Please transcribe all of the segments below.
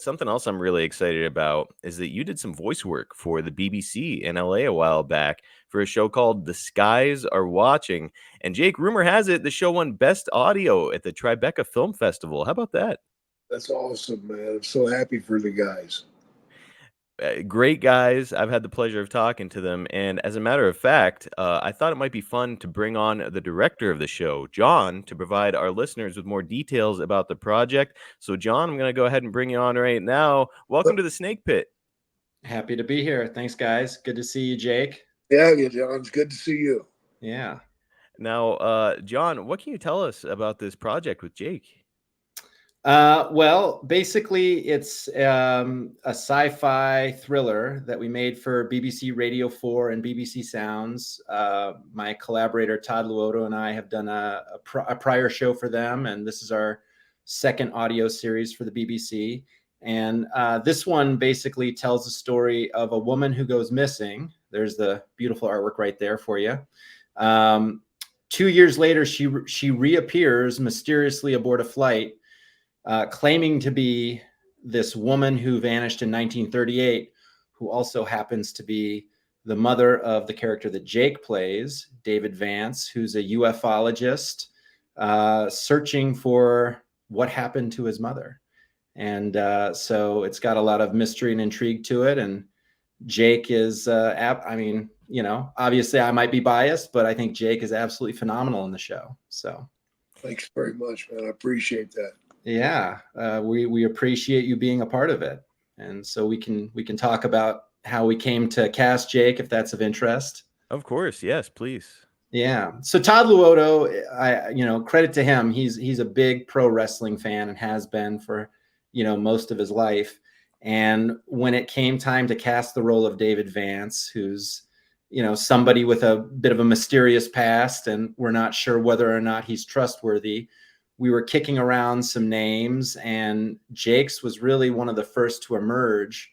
Something else I'm really excited about is that you did some voice work for the BBC in LA a while back for a show called The Skies Are Watching. And Jake, rumor has it the show won Best Audio at the Tribeca Film Festival. How about that? That's awesome, man. I'm so happy for the guys. Great guys. I've had the pleasure of talking to them. And as a matter of fact, I thought it might be fun to bring on the director of the show, John, to provide our listeners with more details about the project. So, John, I'm going to go ahead and bring you on right now. Welcome to the Snake Pit. Happy to be here. Thanks, guys. Good to see you, Jake. Yeah, John. It's good to see you. Yeah. Now, John, what can you tell us about this project with Jake? Well, basically, it's a sci-fi thriller that we made for BBC Radio 4 and BBC Sounds. My collaborator, Todd Luoto, and I have done a prior show for them, and this is our second audio series for the BBC. And this one basically tells the story of a woman who goes missing. There's the beautiful artwork right there for you. 2 years later, she reappears mysteriously aboard a flight, claiming to be this woman who vanished in 1938, who also happens to be the mother of the character that Jake plays, David Vance, who's a ufologist searching for what happened to his mother. And so it's got a lot of mystery and intrigue to it. And Jake is, obviously I might be biased, but I think Jake is absolutely phenomenal in the show. So thanks very much, man. I appreciate that. Yeah, we appreciate you being a part of it, and so we can talk about how we came to cast Jake, if that's of interest. Of course, yes, please. Yeah. So Todd Luoto, credit to him. He's a big pro wrestling fan and has been for most of his life. And when it came time to cast the role of David Vance, who's somebody with a bit of a mysterious past, and we're not sure whether or not he's trustworthy, we were kicking around some names, and Jake's was really one of the first to emerge.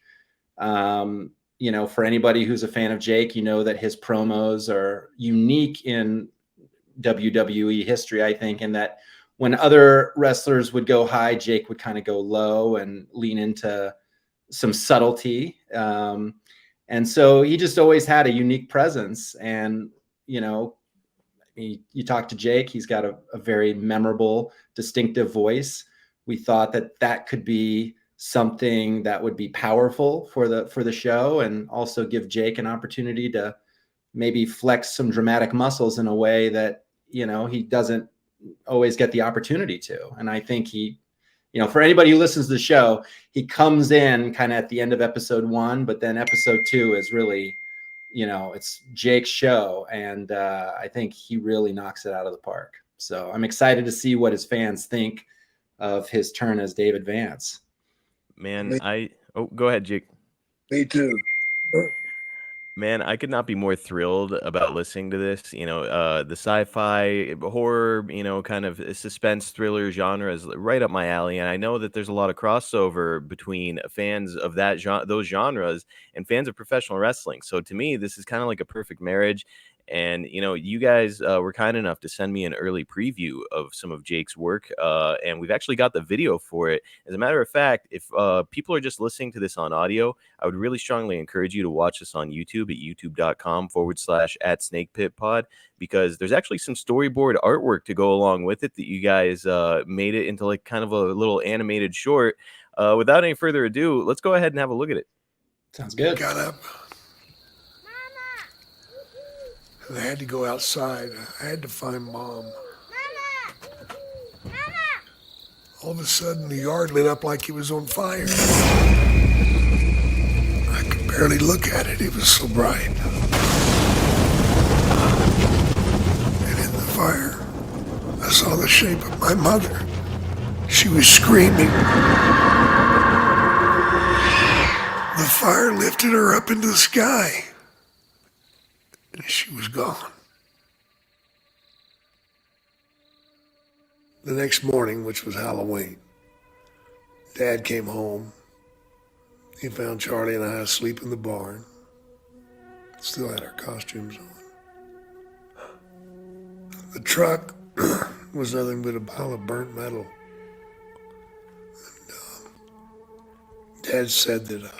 For anybody who's a fan of Jake, that his promos are unique in WWE history, I think, in that when other wrestlers would go high, Jake would kind of go low and lean into some subtlety. And so he just always had a unique presence. And, you talk to Jake, he's got a very memorable, distinctive voice. We thought that could be something that would be powerful for the show, and also give Jake an opportunity to maybe flex some dramatic muscles in a way that, he doesn't always get the opportunity to. And I think he, for anybody who listens to the show, he comes in kind of at the end of episode 1, but then episode 2 is really, it's Jake's show. And I think he really knocks it out of the park. So I'm excited to see what his fans think of his turn as David Vance. Man, go ahead, Jake. Me too. Man, I could not be more thrilled about listening to this. The sci-fi, horror, kind of suspense thriller genre is right up my alley. And I know that there's a lot of crossover between fans of those genres and fans of professional wrestling. So to me, this is kind of like a perfect marriage. And, you guys were kind enough to send me an early preview of some of Jake's work. And we've actually got the video for it. As a matter of fact, if people are just listening to this on audio, I would really strongly encourage you to watch this on YouTube at youtube.com/@snakepitpod, because there's actually some storyboard artwork to go along with it that you guys made it into like kind of a little animated short. Without any further ado, let's go ahead and have a look at it. Sounds good. Got up. And I had to go outside. I had to find Mom. Mama! Mama! All of a sudden, the yard lit up like it was on fire. I could barely look at it. It was so bright. And in the fire, I saw the shape of my mother. She was screaming. The fire lifted her up into the sky. And she was gone. The next morning, which was Halloween, Dad came home. He found Charlie and I asleep in the barn. Still had our costumes on. The truck was nothing but a pile of burnt metal. And Dad said that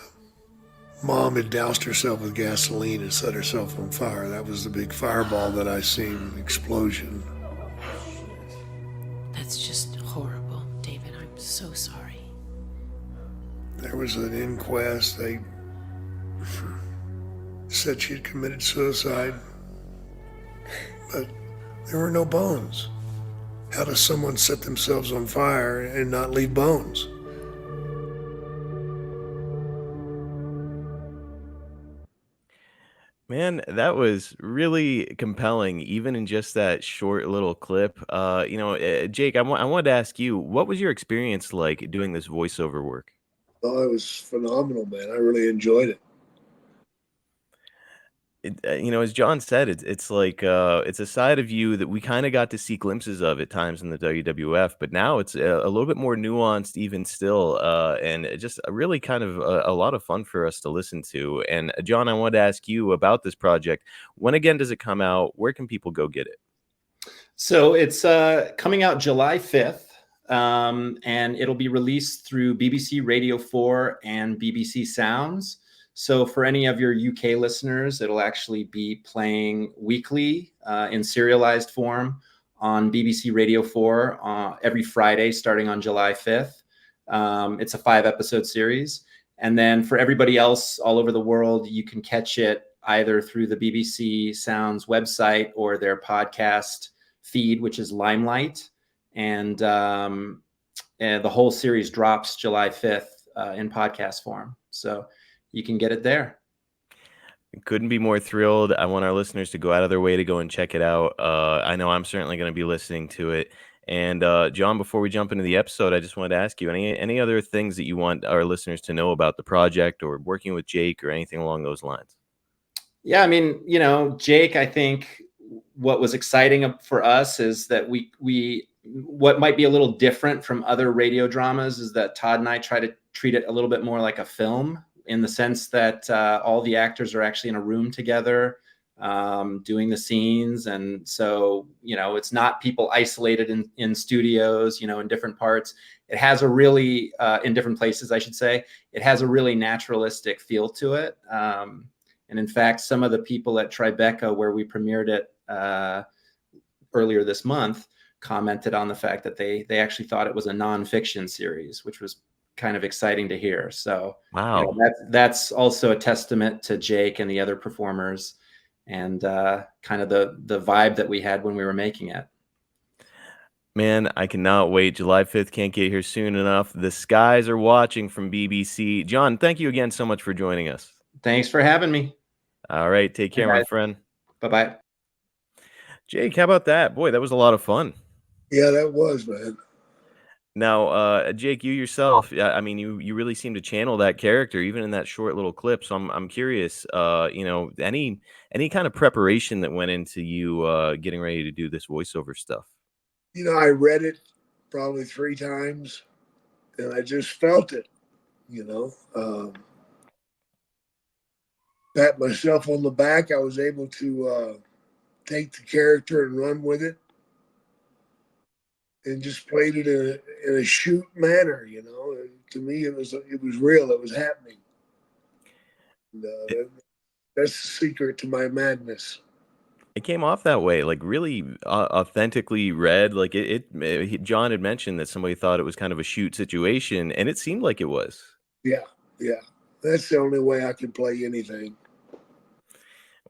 Mom had doused herself with gasoline and set herself on fire. That was the big fireball that I seen, explosion. That's just horrible, David. I'm so sorry. There was an inquest. They said she had committed suicide, but there were no bones. How does someone set themselves on fire and not leave bones? Man, that was really compelling, even in just that short little clip. Jake, I wanted to ask you, what was your experience like doing this voiceover work? Oh, it was phenomenal, man. I really enjoyed it. As John said, it's like it's a side of you that we kind of got to see glimpses of at times in the WWF, but now it's a little bit more nuanced, even still, and it just really kind of a lot of fun for us to listen to. And John, I wanted to ask you about this project. When again does it come out? Where can people go get it? So it's coming out July 5th, and it'll be released through BBC Radio 4 and BBC Sounds. So for any of your UK listeners, it'll actually be playing weekly in serialized form on BBC Radio 4 every Friday starting on July 5th. It's a 5-episode series. And then for everybody else all over the world, you can catch it either through the BBC Sounds website or their podcast feed, which is Limelight. And the whole series drops July 5th in podcast form. So you can get it there. Couldn't be more thrilled. I want our listeners to go out of their way to go and check it out. I know I'm certainly going to be listening to it. And John, before we jump into the episode, I just wanted to ask you any other things that you want our listeners to know about the project or working with Jake or anything along those lines. Yeah, I mean, Jake, I think what was exciting for us is that we what might be a little different from other radio dramas is that Todd and I try to treat it a little bit more like a film, in the sense that all the actors are actually in a room together doing the scenes. And so, it's not people isolated in studios, in different parts. It has a really, in different places, I should say, it has a really naturalistic feel to it. And in fact, some of the people at Tribeca, where we premiered it earlier this month, commented on the fact that they actually thought it was a nonfiction series, which was kind of exciting to hear. So wow, that's also a testament to Jake and the other performers, and kind of the vibe that we had when we were making it. Man, I cannot wait. July 5th can't get here soon enough. The skies are watching from BBC. John, thank you again so much for joining us. Thanks for having me. All right, take care, my friend. Bye-bye. Jake, how about that? Boy, that was a lot of fun. Yeah, that was, man. Now, Jake, you yourself, I mean, you really seem to channel that character, even in that short little clip. So I'm curious, any kind of preparation that went into you getting ready to do this voiceover stuff? I read it probably 3 times, and I just felt it. Pat myself on the back. I was able to take the character and run with it, and just played it in a shoot manner. To me, it was real. It was happening. And, that's the secret to my madness. It came off that way, like really authentically read. Like John had mentioned that somebody thought it was kind of a shoot situation, and it seemed like it was. Yeah. That's the only way I can play anything.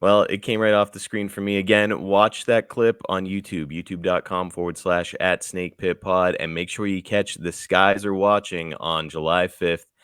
Well, it came right off the screen for me. Again, watch that clip on YouTube, youtube.com/@SnakePitPod, and make sure you catch The Skies Are Watching on July 5th.